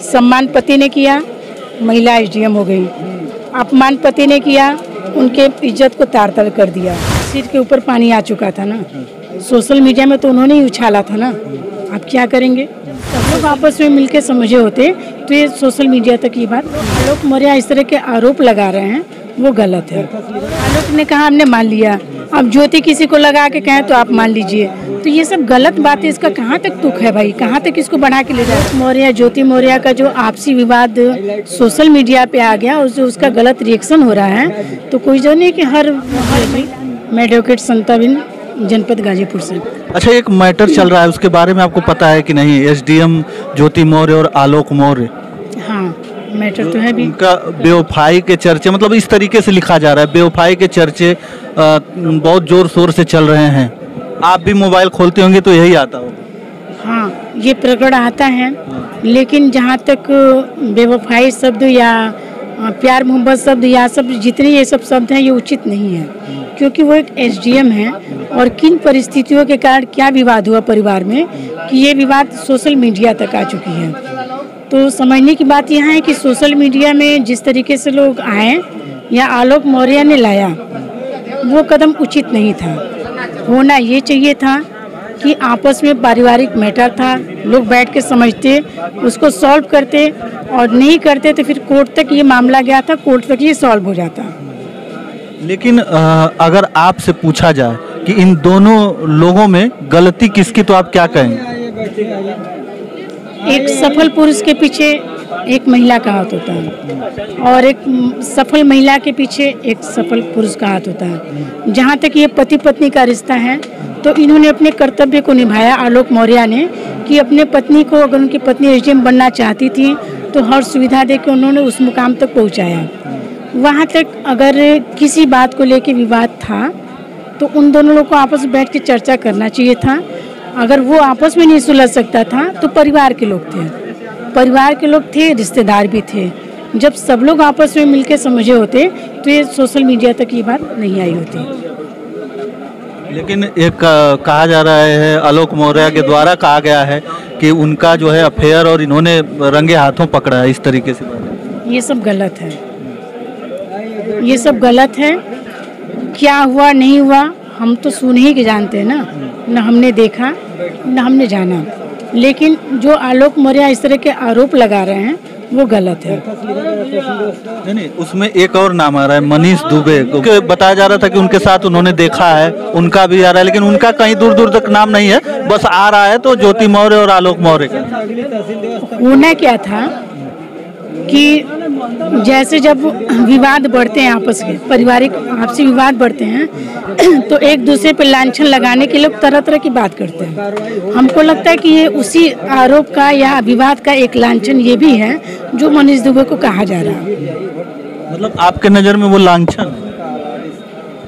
सम्मान पति ने किया, महिला एसडीएम हो गई। अपमान पति ने किया, उनके इज्जत को तार तार कर दिया। सिर के ऊपर पानी आ चुका था ना, सोशल मीडिया में तो उन्होंने ही उछाला था ना। अब क्या करेंगे? सब लोग आपस में मिलकर समझे होते तो ये सोशल मीडिया तक ये बात। आलोक मौर्य इस तरह के आरोप लगा रहे हैं, वो गलत है। आलोक ने कहा हमने मान लिया, अब ज्योति किसी को लगा के कहें तो आप मान लीजिए, तो ये सब गलत बात है। इसका कहाँ तक तुक है भाई? कहाँ तक इसको बढ़ा के ले जाए? मौर्य ज्योति मौर्य का जो आपसी विवाद सोशल मीडिया पे आ गया, उसका गलत रिएक्शन हो रहा है, तो कोई जो नहीं कि हर मैं एडवोकेट संताबिन जनपद गाजीपुर से। अच्छा, एक मैटर चल रहा है, उसके बारे में आपको पता है कि नहीं? एसडीएम ज्योति मौर्य और आलोक मौर्य, हाँ मैटर तो है भी। उनका बेवफाई के चर्चे, मतलब इस तरीके से लिखा जा रहा है, बेवफाई के चर्चे बहुत जोर शोर से चल रहे हैं। आप भी मोबाइल खोलते होंगे तो यही आता हो। हाँ, ये प्रकरण आता है, लेकिन जहाँ तक बेवफाई शब्द या प्यार मोहब्बत शब्द या सब जितने ये सब शब्द हैं, ये उचित नहीं है, क्योंकि वो एक एसडीएम है और किन परिस्थितियों के कारण क्या विवाद हुआ परिवार में कि ये विवाद सोशल मीडिया तक आ चुकी है। तो समझने की बात यह है कि सोशल मीडिया में जिस तरीके से लोग आए या आलोक मौर्य ने लाया, वो कदम उचित नहीं था। होना ये चाहिए था कि आपस में पारिवारिक मैटर था, लोग बैठ के समझते, उसको सॉल्व करते, और नहीं करते तो फिर कोर्ट तक ये मामला गया था, कोर्ट तक ये सॉल्व हो जाता। लेकिन अगर आपसे पूछा जाए कि इन दोनों लोगों में गलती किसकी, तो आप क्या कहेंगे? एक सफल पुरुष के पीछे एक महिला का हाथ होता है, और एक सफल महिला के पीछे एक सफल पुरुष का हाथ होता है। जहाँ तक ये पति पत्नी का रिश्ता है, तो इन्होंने अपने कर्तव्य को निभाया, आलोक मौर्य ने, कि अपने पत्नी को, अगर उनकी पत्नी एसडीएम बनना चाहती थी तो हर सुविधा देकर उन्होंने उस मुकाम तक पहुँचाया। वहाँ तक अगर किसी बात को लेकर विवाद था तो उन दोनों लोगों को आपस में बैठ के चर्चा करना चाहिए था। अगर वो आपस में नहीं सुलझ सकता था तो परिवार के लोग थे, रिश्तेदार भी थे। जब सब लोग आपस में मिलकर समझे होते तो ये सोशल मीडिया तक ये बात नहीं आई होती। लेकिन एक कहा जा रहा है, आलोक मौर्य के द्वारा कहा गया है कि उनका जो है अफेयर और इन्होंने रंगे हाथों पकड़ा है, इस तरीके से। ये सब गलत है, ये सब गलत है। क्या हुआ नहीं हुआ हम तो सुन ही के जानते हैं ना, न हमने देखा न हमने जाना। लेकिन जो आलोक मौर्य इस तरह के आरोप लगा रहे हैं वो गलत है। नहीं, उसमें एक और नाम आ रहा है, मनीष दुबे, क्योंकि बताया जा रहा था कि उनके साथ उन्होंने देखा है, उनका भी आ रहा है, लेकिन उनका कहीं दूर दूर तक नाम नहीं है, बस आ रहा है तो ज्योति मौर्य और आलोक मौर्य का। होना क्या था कि जैसे जब विवाद बढ़ते हैं आपस के, पारिवारिक आपसी विवाद बढ़ते हैं, तो एक दूसरे पे लांछन लगाने के लोग तरह तरह की बात करते हैं। हमको लगता है कि ये उसी आरोप का या विवाद का एक लांछन ये भी है जो मनीष दुबे को कहा जा रहा है। मतलब आपके नज़र में वो लांछन?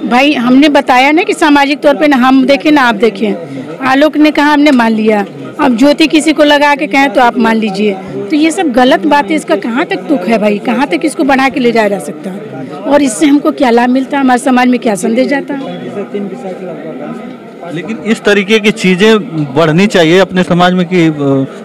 भाई हमने बताया ना कि सामाजिक तौर पे ना हम देखें ना आप देखें। आलोक ने कहा हमने मान लिया, अब ज्योति किसी को लगा के कहें तो आप मान लीजिए, तो ये सब गलत बात है। इसका कहाँ तक तुक है भाई? कहाँ तक इसको बढ़ा के ले जाया जा सकता है? और इससे हमको क्या लाभ मिलता है? हमारे समाज में क्या संदेश जाता है? लेकिन इस तरीके की चीजें बढ़नी चाहिए अपने समाज में कि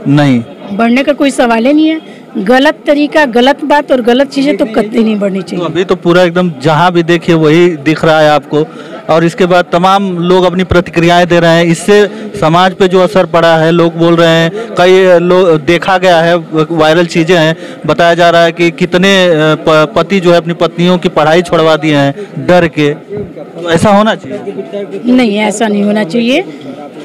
नहीं? बढ़ने का कोई सवाल ही नहीं है। गलत तरीका, गलत बात और गलत चीजें तो कतई नहीं बढ़नी चाहिए। तो अभी तो पूरा एकदम जहाँ भी देखिए वही दिख रहा है आपको, और इसके बाद तमाम लोग अपनी प्रतिक्रियाएं दे रहे हैं। इससे समाज पे जो असर पड़ा है, लोग बोल रहे हैं, कई लोग देखा गया है, वायरल चीजें हैं, बताया जा रहा है कि कितने पति जो है अपनी पत्नियों की पढ़ाई छुड़वा दिए हैं डर के। तो ऐसा होना चाहिए? नहीं, ऐसा नहीं होना चाहिए।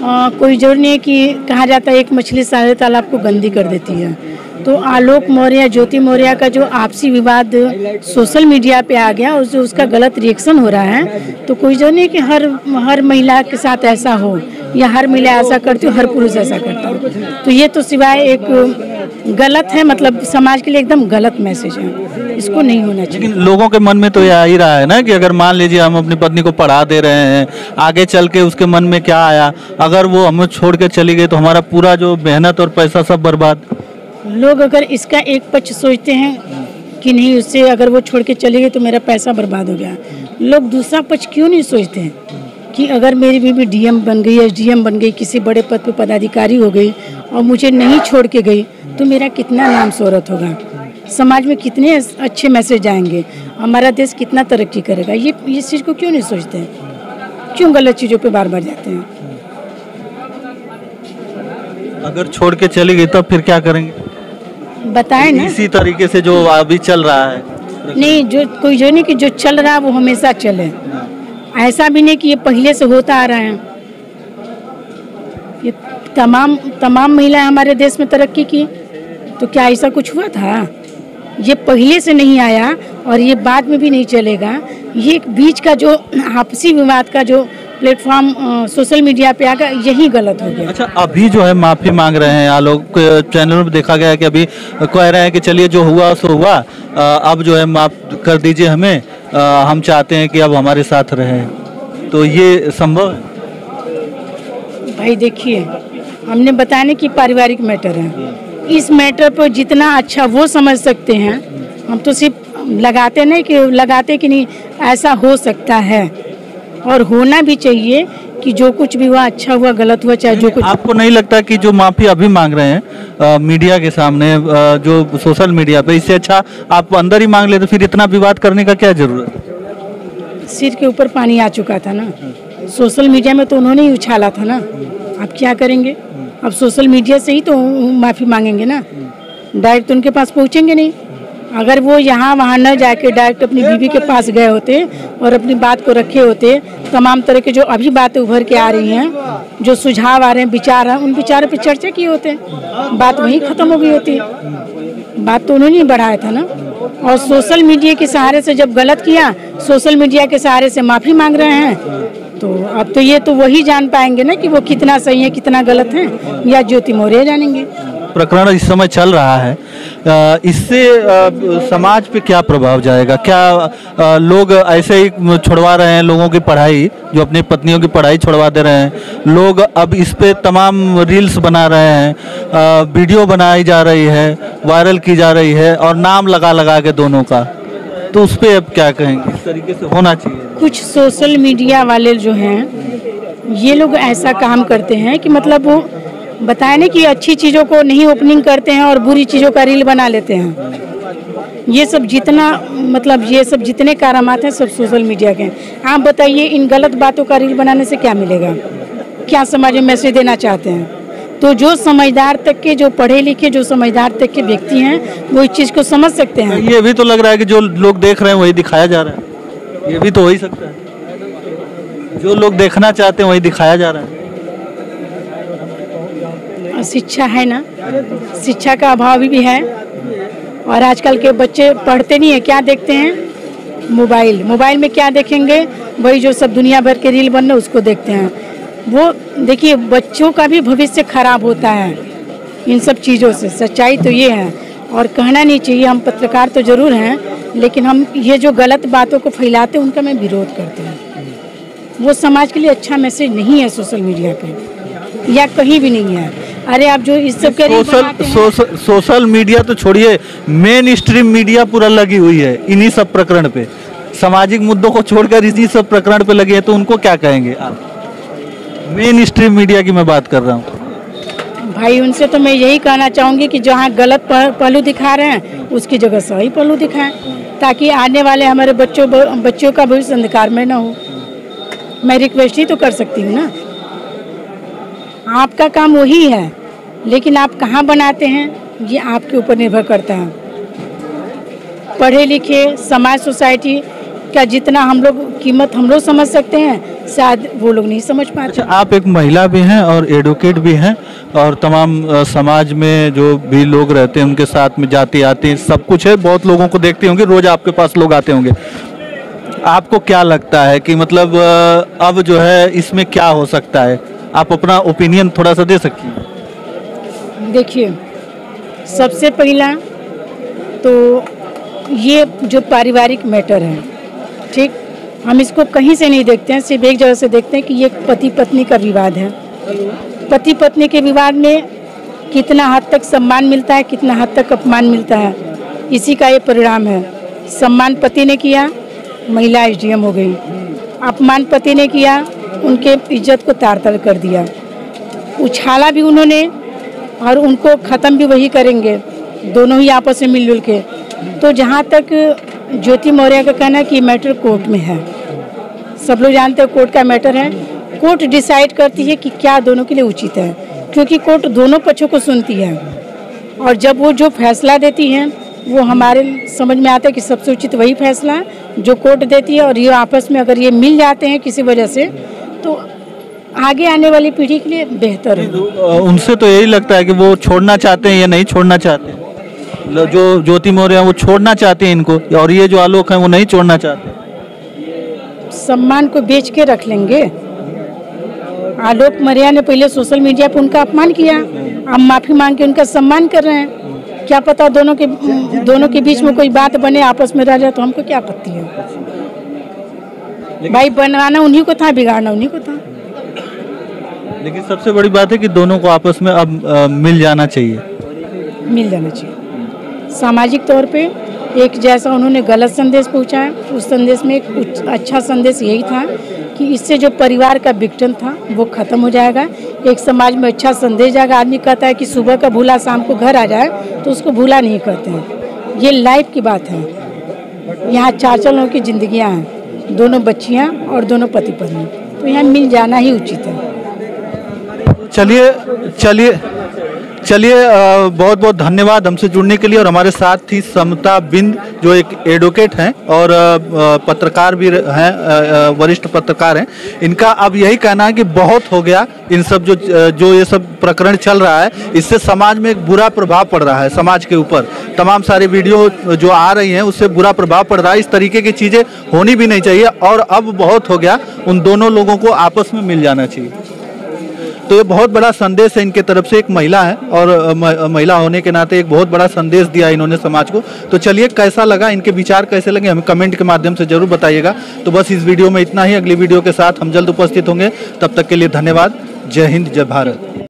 कोई जरूर नहीं है कि कहा जाता है एक मछली सारे तालाब को गंदी कर देती है। तो आलोक मौर्य ज्योति मौर्य का जो आपसी विवाद सोशल मीडिया पे आ गया, उसका गलत रिएक्शन हो रहा है, तो कोई जो नहीं कि हर महिला के साथ ऐसा हो या हर महिला ऐसा करती हो, हर पुरुष ऐसा करता हो, तो ये तो सिवाय एक गलत है, मतलब समाज के लिए एकदम गलत मैसेज है, इसको नहीं होना चाहिए। लेकिन लोगों के मन में तो ये आ ही रहा है ना कि अगर मान लीजिए हम अपनी पत्नी को पढ़ा दे रहे हैं, आगे चल के उसके मन में क्या आया, अगर वो हमें छोड़ के चली गई तो हमारा पूरा जो मेहनत और पैसा सब बर्बाद। लोग अगर इसका एक पक्ष सोचते हैं कि नहीं, उससे अगर वो छोड़ के चले गए तो मेरा पैसा बर्बाद हो गया, लोग दूसरा पक्ष क्यों नहीं सोचते हैं कि अगर मेरी बीवी डीएम बन गई, एसडीएम बन गई, किसी बड़े पद पे पदाधिकारी हो गई और मुझे नहीं छोड़ के गई, तो मेरा कितना नाम शोहरत होगा, समाज में कितने अच्छे मैसेज आएंगे, हमारा देश कितना तरक्की करेगा। ये इस चीज़ को क्यों नहीं सोचते हैं, क्यों गलत चीज़ों पे बार बार जाते हैं। अगर छोड़ के चली गई तब फिर क्या करेंगे? बताएं ना। इसी तरीके से जो अभी चल रहा है नहीं, जो नहीं कि जो चल रहा है वो हमेशा चले, ऐसा भी नहीं कि ये पहले से होता आ रहा है। ये तमाम महिलाएं हमारे देश में तरक्की की, तो क्या ऐसा कुछ हुआ था? ये पहले से नहीं आया और ये बाद में भी नहीं चलेगा। ये एक बीच का जो आपसी विवाद का जो प्लेटफॉर्म सोशल मीडिया पे आ गया, यही गलत हो गया। अच्छा, अभी जो है माफ़ी मांग रहे हैं यहाँ लोग, चैनल में देखा गया है कि अभी कह रहे हैं कि चलिए जो हुआ सो हुआ, अब जो है माफ़ कर दीजिए हमें, हम चाहते हैं कि अब हमारे साथ रहें। तो ये संभव है? भाई देखिए, हमने बताने की पारिवारिक मैटर है, इस मैटर पर जितना अच्छा वो समझ सकते हैं, हम तो सिर्फ लगाते कि नहीं ऐसा हो सकता है और होना भी चाहिए कि जो कुछ भी हुआ अच्छा हुआ गलत हुआ, चाहे जो कुछ। आपको नहीं लगता कि जो माफ़ी अभी मांग रहे हैं मीडिया के सामने, जो सोशल मीडिया पे, इससे अच्छा आप अंदर ही मांग लेते, फिर इतना विवाद करने का क्या जरूरत है? सिर के ऊपर पानी आ चुका था ना, सोशल मीडिया में तो उन्होंने ही उछाला था ना। अब क्या करेंगे? अब सोशल मीडिया से ही तो माफ़ी मांगेंगे ना, डायरेक्ट तो उनके पास पहुँचेंगे नहीं। अगर वो यहाँ वहाँ न जाके डायरेक्ट अपनी बीवी के पास गए होते और अपनी बात को रखे होते, तमाम तरह के जो अभी बातें उभर के आ रही हैं, जो सुझाव आ रहे हैं, विचार हैं, उन विचारों पे चर्चा किए होते, बात वहीं ख़त्म हो गई होती। बात तो उन्होंने ही बढ़ाया था ना। और सोशल मीडिया के सहारे से जब गलत किया, सोशल मीडिया के सहारे से माफ़ी मांग रहे हैं, तो अब तो ये तो वही जान पाएंगे ना कि वो कितना सही है कितना गलत है, या ज्योति मौर्य जानेंगे। प्रकरण इस समय चल रहा है, इससे समाज पे क्या प्रभाव जाएगा? क्या लोग ऐसे ही छुड़वा रहे हैं लोगों की पढ़ाई, जो अपनी पत्नियों की पढ़ाई छुड़वा दे रहे हैं लोग, अब इस पे तमाम रील्स बना रहे हैं, वीडियो बनाई जा रही है, वायरल की जा रही है और नाम लगा लगा के दोनों का, तो उस पर अब क्या कहेंगे? इस तरीके से होना चाहिए? कुछ सोशल मीडिया वाले जो हैं, ये लोग ऐसा काम करते हैं कि मतलब वो बताए ना कि अच्छी चीज़ों को नहीं ओपनिंग करते हैं और बुरी चीज़ों का रील बना लेते हैं। ये सब जितने करामात हैं सब सोशल मीडिया के। आप बताइए, इन गलत बातों का रील बनाने से क्या मिलेगा? क्या समाज में मैसेज देना चाहते हैं? तो जो समझदार तक के, जो पढ़े लिखे, जो समझदार तक के व्यक्ति हैं, वो इस चीज़ को समझ सकते हैं। ये भी तो लग रहा है कि जो लोग देख रहे हैं वही दिखाया जा रहा है। ये भी तो हो ही सकता है, जो लोग देखना चाहते हैं वही दिखाया जा रहा है। शिक्षा है ना, शिक्षा का अभाव भी है, और आजकल के बच्चे पढ़ते नहीं है, क्या देखते हैं? मोबाइल में क्या देखेंगे? वही जो सब दुनिया भर के रील बन रहे उसको देखते हैं। वो देखिए, बच्चों का भी भविष्य खराब होता है इन सब चीज़ों से। सच्चाई तो ये है, और कहना नहीं चाहिए, हम पत्रकार तो ज़रूर हैं, लेकिन हम ये जो गलत बातों को फैलाते हैं उनका मैं विरोध करते हैं। वो समाज के लिए अच्छा मैसेज नहीं है सोशल मीडिया पे, या कहीं भी नहीं है। अरे आप जो इस सब के सोशल मीडिया तो छोड़िए, मेन स्ट्रीम मीडिया पूरा लगी हुई है इन्हीं सब प्रकरण पे, सामाजिक मुद्दों को छोड़कर इसी सब प्रकरण पे लगी है, तो उनको क्या कहेंगे आप? मेन स्ट्रीम मीडिया की मैं बात कर रहा हूँ। भाई उनसे तो मैं यही कहना चाहूँगी कि जहाँ गलत पहलू दिखा रहे हैं उसकी जगह सही पहलू दिखाएं, ताकि आने वाले हमारे बच्चों का भविष्य अंधकार में ना हो। मैं रिक्वेस्ट ही तो कर सकती हूँ ना। आपका काम वही है, लेकिन आप कहाँ बनाते हैं ये आपके ऊपर निर्भर करता है। पढ़े लिखे समाज सोसाइटी का जितना हम लोग कीमत हम लोग समझ सकते हैं, शायद वो लोग नहीं समझ पाते। अच्छा, आप एक महिला भी हैं और एडवोकेट भी हैं, और तमाम समाज में जो भी लोग रहते हैं उनके साथ में जाती आती सब कुछ है, बहुत लोगों को देखते होंगे, रोज आपके पास लोग आते होंगे। आपको क्या लगता है कि मतलब अब जो है इसमें क्या हो सकता है? आप अपना ओपिनियन थोड़ा सा दे सकती हैं। देखिए, सबसे पहला तो ये जो पारिवारिक मैटर है, ठीक, हम इसको कहीं से नहीं देखते हैं, सिर्फ एक जगह से देखते हैं कि ये पति पत्नी का विवाद है। पति पत्नी के विवाद में कितना हद तक सम्मान मिलता है, कितना हद तक अपमान मिलता है, इसी का ये परिणाम है। सम्मान पति ने किया, महिला एसडीएम हो गई। अपमान पति ने किया, उनके इज्जत को तार-तार कर दिया। उछाला भी उन्होंने, और उनको ख़त्म भी वही करेंगे, दोनों ही आपस में मिलजुल के। तो जहाँ तक ज्योति मौर्य का कहना है कि मैटर कोर्ट में है, सब लोग जानते हैं कोर्ट का मैटर है, कोर्ट डिसाइड करती है कि क्या दोनों के लिए उचित है, क्योंकि कोर्ट दोनों पक्षों को सुनती है। और जब वो जो फैसला देती हैं वो हमारे समझ में आता है कि सबसे उचित वही फैसला है जो कोर्ट देती है। और ये आपस में अगर ये मिल जाते हैं किसी वजह से तो आगे आने वाली पीढ़ी के लिए बेहतर है। उनसे तो यही लगता है कि वो छोड़ना चाहते हैं या नहीं छोड़ना चाहते, जो ज्योति मौर्य हैं वो छोड़ना चाहते हैं इनको, और ये जो आलोक हैं वो नहीं छोड़ना चाहते। सम्मान को बेच के रख लेंगे। आलोक मौर्य ने पहले सोशल मीडिया पर उनका अपमान किया, अब माफ़ी मांग के उनका सम्मान कर रहे हैं। क्या पता दोनों के बीच में कोई बात बने, आपस में रह जाए, तो हमको क्या आपत्ति है। भाई बनाना उन्हीं को था, बिगाड़ना उन्हीं को था। लेकिन सबसे बड़ी बात है कि दोनों को आपस में अब मिल जाना चाहिए, मिल जाना चाहिए। सामाजिक तौर पे एक जैसा उन्होंने गलत संदेश पहुंचाया, उस संदेश में एक अच्छा संदेश यही था कि इससे जो परिवार का विघटन था वो ख़त्म हो जाएगा, एक समाज में अच्छा संदेश जाएगा। आदमी कहता है कि सुबह का भूला शाम को घर आ जाए, तो उसको भूला नहीं कहते हैं। ये लाइफ की बात है। यहाँ 4 लोगों की जिंदगियाँ हैं, दोनों बच्चियाँ और दोनों पति पत्नी, तो यहाँ मिल जाना ही उचित है। चलिए बहुत बहुत धन्यवाद हमसे जुड़ने के लिए। और हमारे साथ थी समता बिंद जो एक एडवोकेट हैं और पत्रकार भी हैं, वरिष्ठ पत्रकार हैं। इनका अब यही कहना है कि बहुत हो गया इन सब जो ये सब प्रकरण चल रहा है, इससे समाज में एक बुरा प्रभाव पड़ रहा है, समाज के ऊपर तमाम सारे वीडियो जो आ रही हैं उससे बुरा प्रभाव पड़ रहा है। इस तरीके की चीज़ें होनी भी नहीं चाहिए और अब बहुत हो गया, उन दोनों लोगों को आपस में मिल जाना चाहिए। तो ये बहुत बड़ा संदेश है इनके तरफ से, एक महिला है और महिला होने के नाते एक बहुत बड़ा संदेश दिया इन्होंने समाज को। तो चलिए कैसा लगा, इनके विचार कैसे लगे, हमें कमेंट के माध्यम से जरूर बताइएगा। तो बस इस वीडियो में इतना ही, अगली वीडियो के साथ हम जल्द उपस्थित होंगे। तब तक के लिए धन्यवाद। जय हिंद, जय भारत।